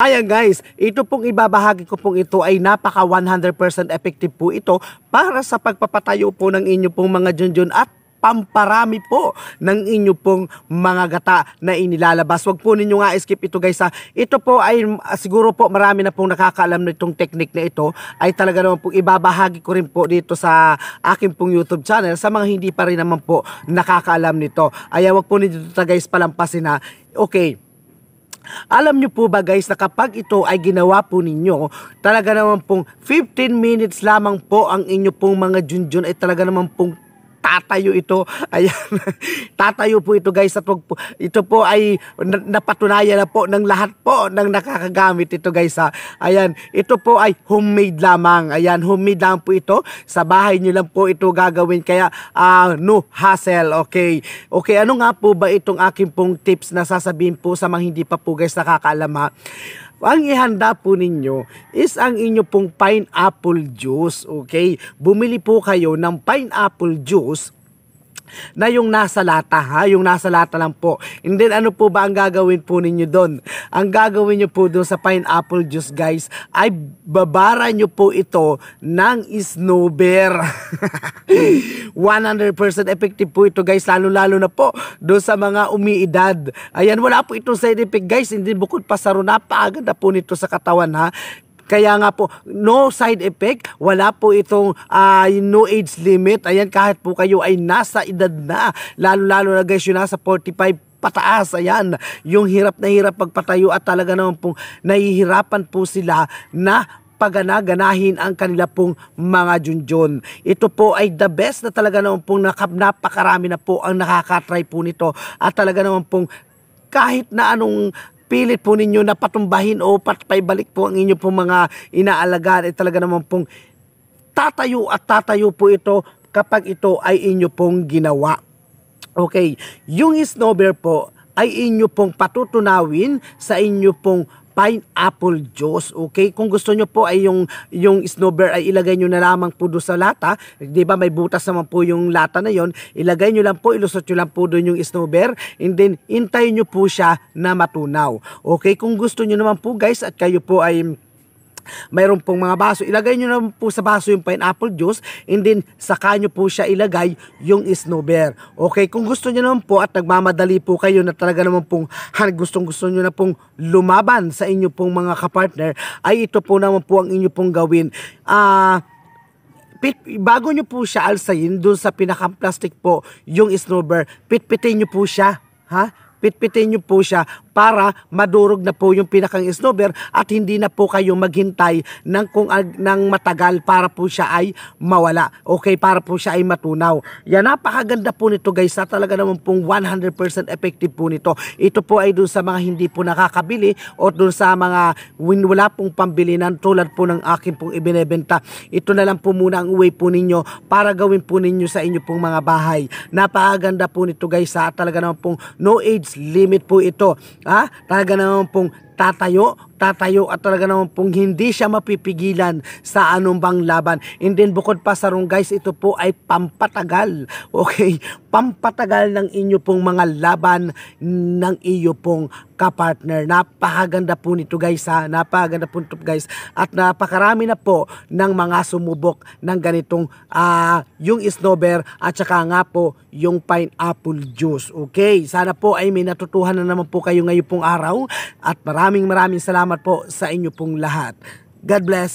Ayan guys, ito pong ibabahagi ko pong ito ay napaka 100% effective po ito para sa pagpapatayo po ng inyo pong mga junjun at pamparami po ng inyo pong mga gata na inilalabas. Huwag po ninyo nga skip ito guys ha. Ito po ay siguro po marami na pong nakakaalam na itong technique na ito ay talaga naman pong ibabahagi ko rin po dito sa aking pong YouTube channel sa mga hindi pa rin naman po nakakaalam nito. Ay huwag po ninyo ito guys palampasin ha. Okay. Alam nyo po ba guys na kapag ito ay ginawa po ninyo, talaga naman pong 15 minutes lamang po ang inyo pong mga junjun ay talaga naman pong tatayo ito. Ayan. Tatayo po ito guys at ito po ay napatunayan na po ng lahat po ng nakakagamit ito guys ha. Ayan. Ito po ay homemade lamang. Ayan. Homemade lang po ito. Sa bahay nyo lang po ito gagawin. Kaya no hassle. Okay. Okay. Ano nga po ba itong aking pong tips na sasabihin po sa mga hindi pa po guys nakakaalam ha? Ang ihanda po ninyo is ang inyo pong pineapple juice, okay? Bumili po kayo ng pineapple juice na yung nasa lata ha, yung nasa lata lang po. And then ano po ba ang gagawin po ninyo doon? Ang gagawin nyo po doon sa pineapple juice guys ay babara nyo po ito ng snowbeer. 100% effective po ito guys, lalo na po doon sa mga umiidad. Ayan, wala po itong side effect guys, hindi bukod pa sa napakaganda po nito sa katawan ha. Kaya nga po, no side effect, wala po itong no age limit. Ayan, kahit po kayo ay nasa edad na, lalo na guys yung nasa 45 pataas, ayan, yung hirap na hirap pagpatayo at talaga naman pong nahihirapan po sila na ganahin ang kanila pong mga junjun. Ito po ay the best na talaga naman pong napakarami na po ang nakakatry po nito at talaga naman pong kahit na anong pilit po ninyo na patumbahin o paibalik po ang inyo pong mga inaalagaan ay talaga naman pong tatayo po ito kapag ito ay inyo pong ginawa. Okay, yung snowbeer po ay inyo pong patutunawin sa inyo pong pineapple juice, okay? Kung gusto nyo po ay yung snowbeer ay ilagay nyo na lamang po doon sa lata. Di ba may butas naman po yung lata na yon. Ilagay nyo lang po, ilusot nyo lang po doon yung snowbeer and then intayin nyo po siya na matunaw. Okay? Kung gusto nyo naman po guys at kayo po ay mayroon pong mga baso, ilagay nyo naman po sa baso yung pineapple juice and then saka nyo po siya ilagay yung snowbeer. Okay, kung gusto nyo naman po at nagmamadali po kayo na talaga naman pong gusto nyo na pong lumaban sa inyo pong mga kapartner, ay ito po naman po ang inyo pong gawin. Bago nyo po siya alsayin dun sa pinakang plastic po yung snowbeer, pitpitin nyo po siya, ha? Pitpitin nyo po siya para madurog na po yung pinakang snowbeer at hindi na po kayo maghintay ng matagal para po siya ay mawala. Okay, para po siya ay matunaw. Yan, napakaganda po nito guys. Talaga naman pong 100% effective po nito. Ito po ay doon sa mga hindi po nakakabili o doon sa mga wala pong pambili na tulad po ng akin pong ibinebenta. Ito na lang po muna ang uwi po ninyo para gawin po ninyo sa inyo pong mga bahay. Napakaganda po nito guys. Talaga naman pong no age limit po ito. Talaga naman pong tatayo at talaga naman pong hindi siya mapipigilan sa anumbang laban. And then bukod pa sa rong guys, ito po ay pampatagal. Okay, pampatagal ng inyo pong mga laban ng iyo pong kapartner. Napakaganda po nito guys ha. Napakaganda po nito guys. At napakarami na po ng mga sumubok ng ganitong yung snowbeer at saka nga po yung pineapple juice. Okay, sana po ay may natutuhan na naman po kayo ngayong pong araw at maraming salamat po sa inyo pong lahat. God bless.